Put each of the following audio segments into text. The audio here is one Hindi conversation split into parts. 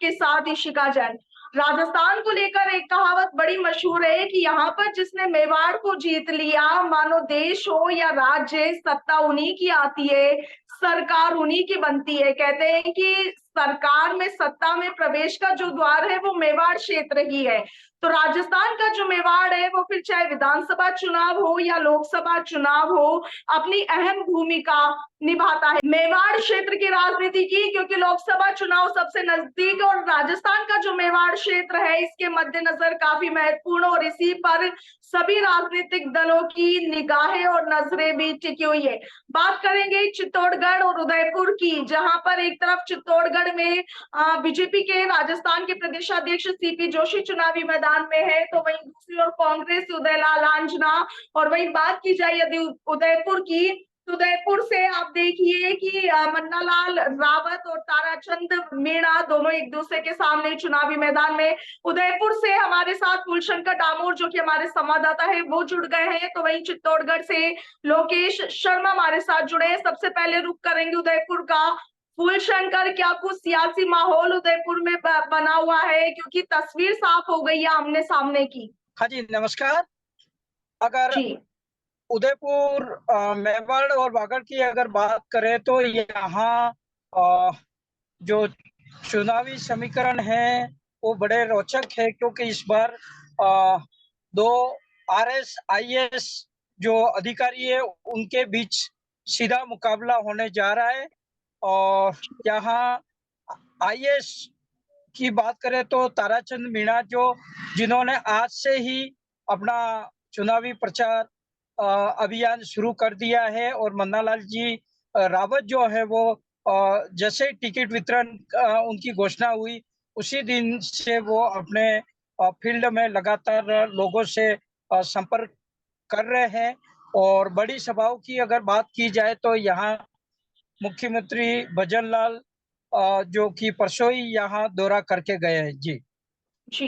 आपके साथ इशिका जैन। राजस्थान को लेकर एक कहावत बड़ी मशहूर है कि यहाँ पर जिसने मेवाड़ को जीत लिया, मानो देश हो या राज्य, सत्ता उन्हीं की आती है, सरकार उन्हीं की बनती है। कहते हैं कि सरकार में, सत्ता में प्रवेश का जो द्वार है वो मेवाड़ क्षेत्र ही है। तो राजस्थान का जो मेवाड़ है वो फिर चाहे विधानसभा चुनाव हो या लोकसभा चुनाव हो, अपनी अहम भूमिका निभाता है मेवाड़ क्षेत्र की राजनीति की, क्योंकि लोकसभा चुनाव सबसे नजदीक और राजस्थान का जो मेवाड़ क्षेत्र है इसके मद्देनजर काफी महत्वपूर्ण, और इसी पर सभी राजनीतिक दलों की निगाहें और नजरें भी टिकी हुई है। बात करेंगे चित्तौड़गढ़ और उदयपुर की, जहां पर एक तरफ चित्तौड़गढ़ में बीजेपी के राजस्थान के प्रदेशाध्यक्ष सीपी जोशी चुनावी मैदान में है, तो वहीं दूसरी ओर कांग्रेस उदयलाल आंजना। और वहीं बात की जाए यदि उदयपुर की, तो उदयपुर से आप देखिए कि मन्नालाल रावत और ताराचंद मीणा दोनों एक दूसरे के सामने चुनावी मैदान में। उदयपुर से हमारे साथ फूलशंकर डामोर जो कि हमारे संवाददाता है वो जुड़ गए हैं, तो वहीं चित्तौड़गढ़ से लोकेश शर्मा हमारे साथ जुड़े हैं। सबसे पहले रुक करेंगे उदयपुर का। फूलशंकर, क्या कुछ सियासी माहौल उदयपुर में बना हुआ है, क्योंकि तस्वीर साफ हो गई है आमने सामने की? हाँ जी, नमस्कार। अगर जी उदयपुर, मेवाड़ और बागड़ की अगर बात करें तो यहाँ जो चुनावी समीकरण है वो बड़े रोचक है, क्योंकि इस बार दो आरएस आईएएस जो अधिकारी है उनके बीच सीधा मुकाबला होने जा रहा है। और यहाँ आईएएस की बात करें तो ताराचंद मीणा, जो जिन्होंने आज से ही अपना चुनावी प्रचार अभियान शुरू कर दिया है, और मन्नालाल जी रावत जो है वो जैसे टिकट वितरण उनकी घोषणा हुई उसी दिन से वो अपने फील्ड में लगातार लोगों से संपर्क कर रहे हैं। और बड़ी सभाओं की अगर बात की जाए तो यहाँ मुख्यमंत्री भजन लाल जो कि परसों ही यहाँ दौरा करके गए हैं। जी जी,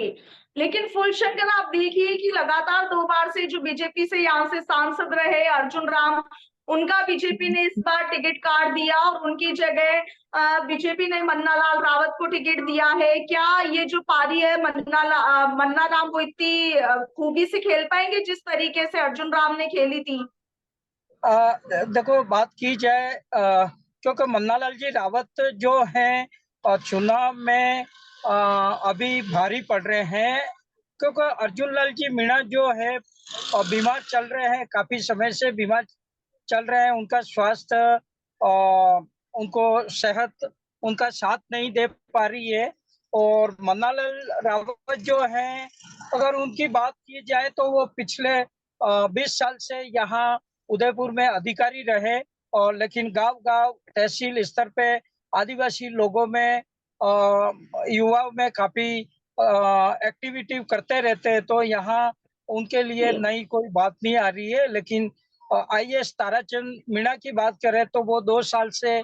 लेकिन फुलशंकर आप देखिए कि लगातार 2 बार से जो बीजेपी से यहाँ से सांसद रहे अर्जुन राम, उनका बीजेपी ने इस बार टिकट काट दिया और उनकी जगह बीजेपी ने मन्नालाल रावत को टिकट दिया है। क्या ये जो पारी है मन्ना राम वो इतनी खूबी से खेल पाएंगे जिस तरीके से अर्जुन राम ने खेली थी? देखो, बात की जाए क्योंकि मन्नालाल जी रावत जो हैं चुनाव में अभी भारी पड़ रहे हैं, क्योंकि अर्जुन लाल जी मीणा जो है बीमार चल रहे हैं, काफी समय से बीमार चल रहे हैं। उनका स्वास्थ्य, उनको सेहत उनका साथ नहीं दे पा रही है। और मन्नालाल रावत जो हैं, अगर उनकी बात की जाए तो वो पिछले 20 साल से यहाँ उदयपुर में अधिकारी रहे, और लेकिन गांव-गांव तहसील स्तर पे आदिवासी लोगों में युवाओं में काफी एक्टिविटी करते रहते हैं, तो यहाँ उनके लिए नई कोई बात नहीं आ रही है। लेकिन आईएएस ताराचंद मीणा की बात करें तो वो 2 साल से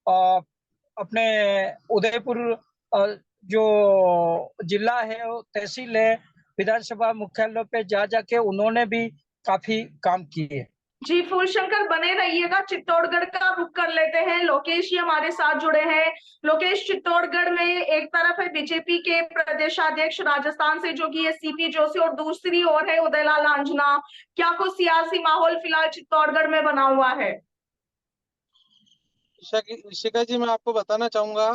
अपने उदयपुर जो जिला है, तहसील है, विधानसभा मुख्यालय पे जा जाके उन्होंने भी काफी काम किए। जी, फूलशंकर बने रहिएगा। चित्तौड़गढ़ का रुख कर लेते हैं, लोकेश जी हमारे साथ जुड़े हैं। लोकेश, चित्तौड़गढ़ में एक तरफ है बीजेपी के प्रदेशाध्यक्ष राजस्थान से जो कि है सीपी जोशी, और दूसरी ओर है उदयलाल आंजना। क्या कुछ सियासी माहौल फिलहाल चित्तौड़गढ़ में बना हुआ है? शिखा जी, मैं आपको बताना चाहूंगा,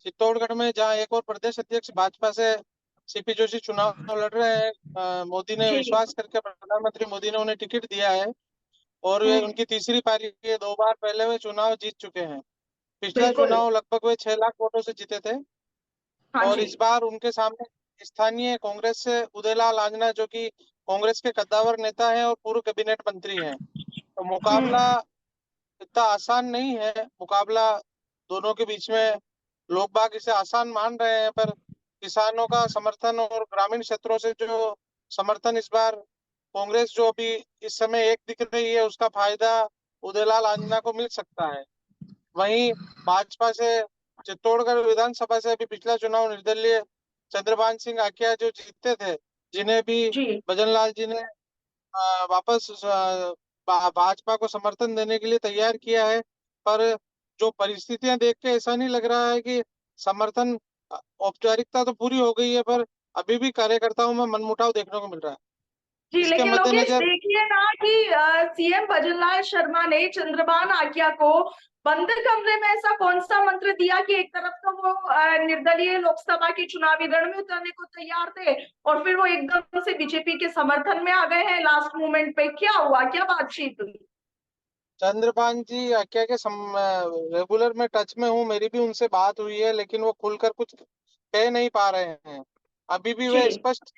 चित्तौड़गढ़ में जहाँ एक और प्रदेश अध्यक्ष भाजपा से सीपी जोशी चुनाव लड़ रहे हैं, मोदी ने विश्वास करके, प्रधानमंत्री मोदी ने उन्हें टिकट दिया है और ये उनकी तीसरी पारी है। 2 बार पहले वे चुनाव जीत चुके हैं। पिछला चुनाव लगभग वे 6 लाख वोटों से जीते थे। और इस बार उनके सामने स्थानीय कांग्रेस से उदयलाल आंजना, जो कि कांग्रेस के कद्दावर नेता हैं और पूर्व कैबिनेट मंत्री हैं। तो मुकाबला इतना आसान नहीं है। मुकाबला दोनों के बीच में लोग बाग इसे आसान मान रहे हैं, पर किसानों का समर्थन और ग्रामीण क्षेत्रों से जो समर्थन इस बार कांग्रेस जो अभी इस समय एक दिख रही है, उसका फायदा उदयलाल आंजना को मिल सकता है। वहीं भाजपा से चित्तौड़गढ़ विधानसभा से अभी पिछला चुनाव निर्दलीय चंद्रभान सिंह आकिया जो जीते थे, जिन्हें भी भजन लाल जी ने वापस भाजपा को समर्थन देने के लिए तैयार किया है। पर जो परिस्थितियां देख के ऐसा नहीं लग रहा है कि समर्थन औपचारिकता तो पूरी हो गई है, पर अभी भी कार्यकर्ताओं में मनमुटाव देखने को मिल रहा है। जी, इसके लेकिन लोकेश मद्देनजर देखिए ना कि सीएम भजनलाल शर्मा ने चंद्रभान आज्ञा को बंद कमरे में ऐसा कौन सा मंत्र दिया कि एक तरफ तो वो निर्दलीय लोकसभा के चुनावी रण में उतरने को तैयार थे और फिर वो एकदम से बीजेपी के समर्थन में आ गए हैं लास्ट मोमेंट पे। क्या हुआ, क्या बातचीत हुई? चंद्रभान जी आज्ञा के रेगुलर में टच में हूँ, मेरी भी उनसे बात हुई है, लेकिन वो खुलकर कुछ कह नहीं पा रहे हैं। अभी भी वे जी। स्पष्ट,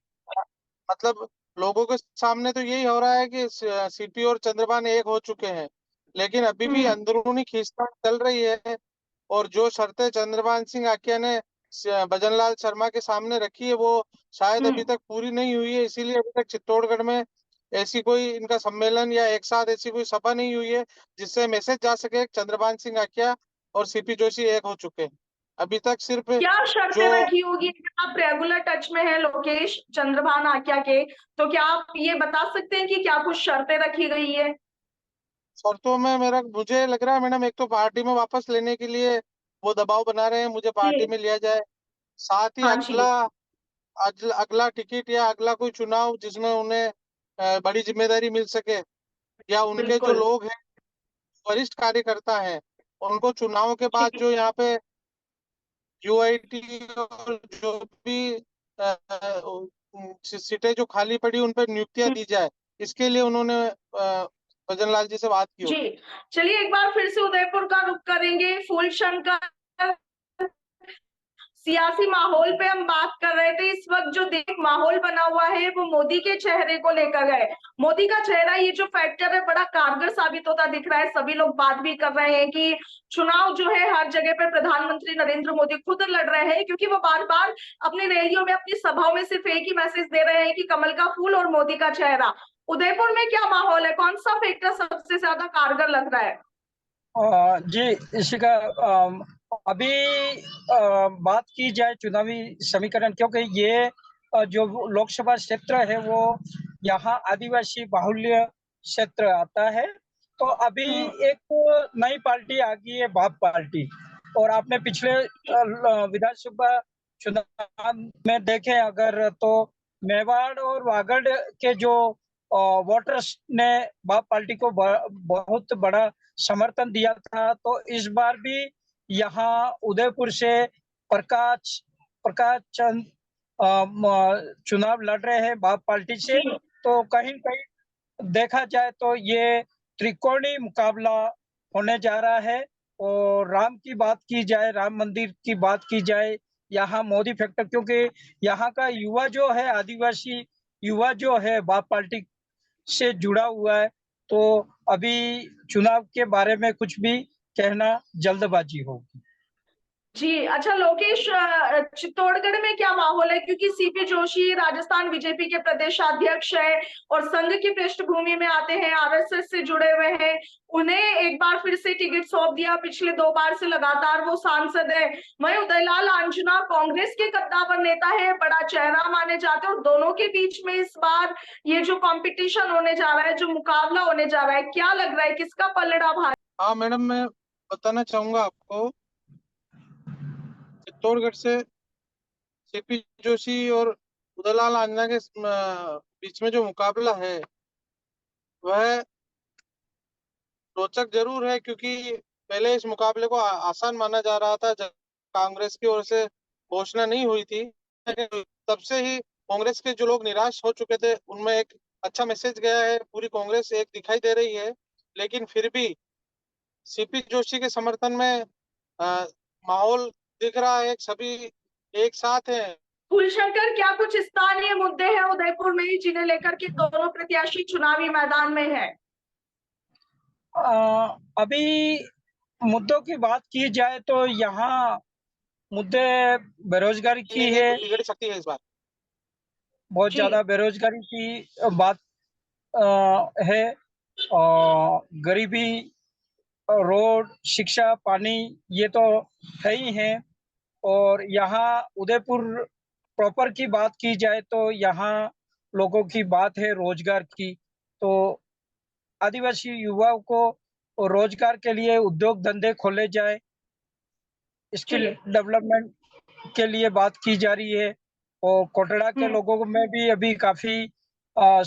मतलब लोगों के सामने तो यही हो रहा है कि सीपी और चंद्रभान एक हो चुके हैं, लेकिन अभी भी हम्म। अंदरूनी खींचतान चल रही है। और जो शर्तें चंद्रभान सिंह आज्ञा ने भजनलाल शर्मा के सामने रखी है, वो शायद अभी हम्म। तक पूरी नहीं हुई है। इसीलिए अभी तक चित्तौड़गढ़ में ऐसी कोई इनका सम्मेलन या एक साथ ऐसी कोई सभा नहीं हुई है जिससे मैसेज जा सके कि चंद्रभान सिंह आज्ञा और सीपी जोशी एक हो चुके हैं। अभी तक सिर्फ क्या जो शर्तें रखी होगी? अगर आप रेगुलर टच में हैं लोकेश चंद्रभान आज्ञा के, तो क्या आप ये बता सकते हैं कि क्या कुछ शर्तें रखी गई है? शर्तों में मुझे लग रहा है मैडम, एक तो पार्टी में वापस लेने के लिए वो दबाव बना रहे हैं, मुझे पार्टी जी। में लिया जाए। साथ ही हाँ जी। अगला टिकट या अगला कोई चुनाव जिसमें उन्हें बड़ी जिम्मेदारी मिल सके, या उनके जो बिल्कुल। लोग हैं, वरिष्ठ कार्यकर्ता हैं, उनको चुनाव के बाद जी। जो यहाँ पे यूआईटी और जो भी सीटें जो खाली पड़ी उन पर नियुक्तियां दी जाए, इसके लिए उन्होंने भजनलाल जी से बात की जी। होगी। चलिए एक बार फिर से उदयपुर का रुख करेंगे। फूलशंकर सियासी माहौल पे हम बात कर रहे थे। इस वक्त जो देश माहौल बना हुआ है वो मोदी के चेहरे को लेकर है। मोदी का चेहरा, ये जो फैक्टर है, बड़ा कारगर साबित होता दिख रहा है। सभी लोग बात भी कर रहे हैं कि चुनाव जो है हर जगह पे प्रधानमंत्री नरेंद्र मोदी खुद लड़ रहे हैं, क्योंकि वो बार बार अपनी रैलियों में, अपनी सभाओं में सिर्फ एक ही मैसेज दे रहे हैं कि कमल का फूल और मोदी का चेहरा। उदयपुर में क्या माहौल है? कौन सा फैक्टर सबसे ज्यादा कारगर लग रहा है? जी, इसी का अभी बात की जाए चुनावी समीकरण, क्योंकि ये जो लोकसभा क्षेत्र है वो यहाँ आदिवासी बाहुल्य क्षेत्र आता है। तो अभी हम्म। एक नई पार्टी आ गई है, बाप पार्टी। और आपने पिछले विधानसभा चुनाव में देखे अगर, तो मेवाड़ और वागड़ के जो वोटर्स ने बाप पार्टी को बहुत बड़ा समर्थन दिया था। तो इस बार भी यहाँ उदयपुर से प्रकाश प्रकाश चंद चुनाव लड़ रहे हैं बाप पार्टी से। जी। तो कहीं कहीं देखा जाए तो ये त्रिकोणीय मुकाबला होने जा रहा है। और राम की बात की जाए, राम मंदिर की बात की जाए, यहाँ मोदी फैक्टर, क्योंकि यहाँ का युवा जो है, आदिवासी युवा जो है बाप पार्टी से जुड़ा हुआ है। तो अभी चुनाव के बारे में कुछ भी कहना जल्दबाजी होगी। जी। अच्छा लोकेश, चित्तौड़गढ़ में क्या माहौल है? क्योंकि सीपी जोशी राजस्थान बीजेपी के प्रदेशाध्यक्ष है और संघ की पृष्ठभूमि में आते हैं, आरएसएस से जुड़े हुए हैं। उन्हें एक बार फिर से टिकट सौंप दिया, पिछले 2 बार से लगातार वो सांसद है। वहीं उदयलाल आंजना कांग्रेस के कद्दावर नेता है, बड़ा चेहरा माने जाते हैं, और दोनों के बीच में इस बार ये जो कंपटीशन होने जा रहा है, जो मुकाबला होने जा रहा है, क्या लग रहा है किसका पलड़ा भारी? हाँ मैडम, मैं बताना चाहूंगा आपको, चित्तौड़गढ़ से सीपी जोशी और उदयलाल आंजना के बीच में जो मुकाबला है वह रोचक जरूर है, क्योंकि पहले इस मुकाबले को आसान माना जा रहा था जब कांग्रेस की ओर से घोषणा नहीं हुई थी। तब से ही कांग्रेस के जो लोग निराश हो चुके थे उनमें एक अच्छा मैसेज गया है, पूरी कांग्रेस एक दिखाई दे रही है। लेकिन फिर भी सीपी जोशी के समर्थन में अ, माहौल दिख रहा है, सभी एक साथ हैं। फूलशंकर, क्या कुछ स्थानीय मुद्दे हैं उदयपुर में ही जिन्हें लेकर के दोनों प्रत्याशी चुनावी मैदान में है? अभी मुद्दों की बात की जाए तो यहाँ मुद्दे बेरोजगारी की नहीं है। बिगड़ सकती है इस बार। बहुत जी। ज्यादा बेरोजगारी की बात है। और गरीबी, रोड, शिक्षा, पानी, ये तो है ही है। और यहाँ उदयपुर प्रॉपर की बात की जाए तो यहाँ लोगों की बात है रोजगार की। तो आदिवासी युवाओं को रोजगार के लिए उद्योग धंधे खोले जाए, जी। स्किल डेवलपमेंट के लिए बात की जा रही है और कोटड़ा के लोगों में भी अभी काफी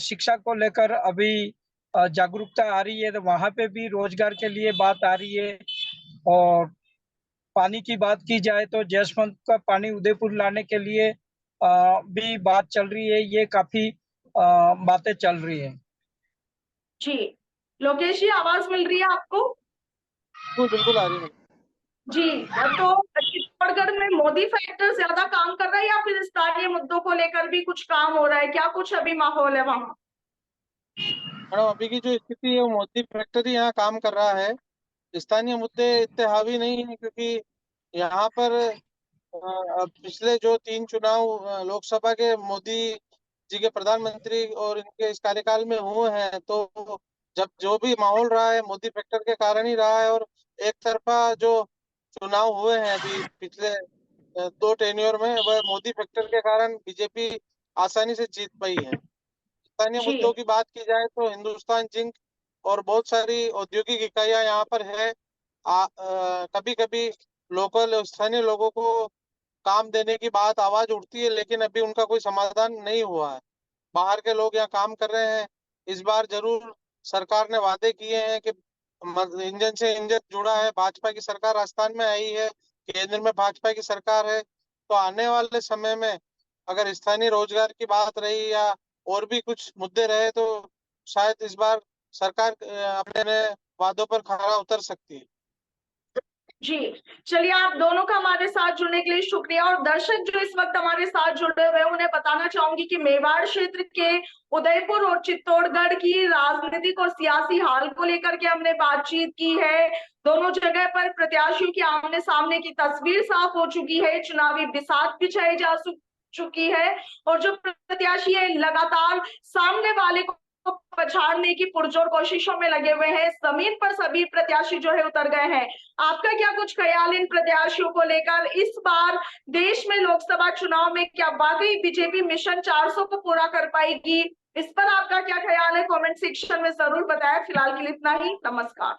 शिक्षा को लेकर अभी जागरूकता आ रही है, तो वहाँ पे भी रोजगार के लिए बात आ रही है। और पानी की बात की जाए तो जसवंत का पानी उदयपुर लाने के लिए भी बात चल रही है। ये काफी बातें चल रही है। जी लोकेश जी, आवाज मिल रही है आपको? बिल्कुल बिल्कुल आ रही है। जी, तो चित्तौड़गढ़ में मोदी फैक्टर ज्यादा काम कर रहा है या फिर स्थानीय मुद्दों को लेकर भी कुछ काम हो रहा है? क्या कुछ अभी माहौल है वहाँ? मैडम, अभी की जो स्थिति है वो मोदी फैक्ट्री यहाँ काम कर रहा है। स्थानीय मुद्दे इतने हावी नहीं है, क्योंकि यहाँ पर पिछले जो 3 चुनाव लोकसभा के मोदी जी के प्रधानमंत्री और इनके इस कार्यकाल में हुए हैं, तो जब जो भी माहौल रहा है मोदी फैक्टर के कारण ही रहा है। और एक तरफा जो चुनाव हुए हैं अभी पिछले 2 टेन्योर में, वह मोदी फैक्टर के कारण बीजेपी आसानी से जीत पाई है। स्थानीय जी मुद्दों की बात की जाए तो हिंदुस्तान जिंक और बहुत सारी औद्योगिक इकाइयां यहाँ पर है। कभी कभी लोकल स्थानीय लोगों को काम देने की बात आवाज उठती है, लेकिन अभी उनका कोई समाधान नहीं हुआ है। बाहर के लोग यहाँ काम कर रहे हैं। इस बार जरूर सरकार ने वादे किए हैं कि इंजन से इंजन जुड़ा है। भाजपा की सरकार राजस्थान में आई है, केंद्र में भाजपा की सरकार है, तो आने वाले समय में अगर स्थानीय रोजगार की बात रही या और भी कुछ मुद्दे रहे, तो शायद इस बार सरकार अपने वादों पर खरा उतर सकती है। जी, चलिए, आप दोनों का हमारे साथ जुड़ने के लिए शुक्रिया। और दर्शक जो इस वक्त हमारे साथ जुड़े हुए हैं, उन्हें बताना चाहूंगी कि मेवाड़ क्षेत्र के उदयपुर और चित्तौड़गढ़ की राजनीतिक और सियासी हाल को लेकर के हमने बातचीत की है। दोनों जगह पर प्रत्याशियों की आमने सामने की तस्वीर साफ हो चुकी है, चुनावी बिसात बिछाई जा चुकी है और जो प्रत्याशी है लगातार सामने वाले को पछाड़ने की पुरजोर कोशिशों में लगे हुए हैं। जमीन पर सभी प्रत्याशी जो है उतर गए हैं। आपका क्या कुछ ख्याल इन प्रत्याशियों को लेकर? इस बार देश में लोकसभा चुनाव में क्या वाकई बीजेपी मिशन 400 को पूरा कर पाएगी? इस पर आपका क्या ख्याल है? कमेंट सेक्शन में जरूर बताएं। फिलहाल के लिए इतना ही। नमस्कार।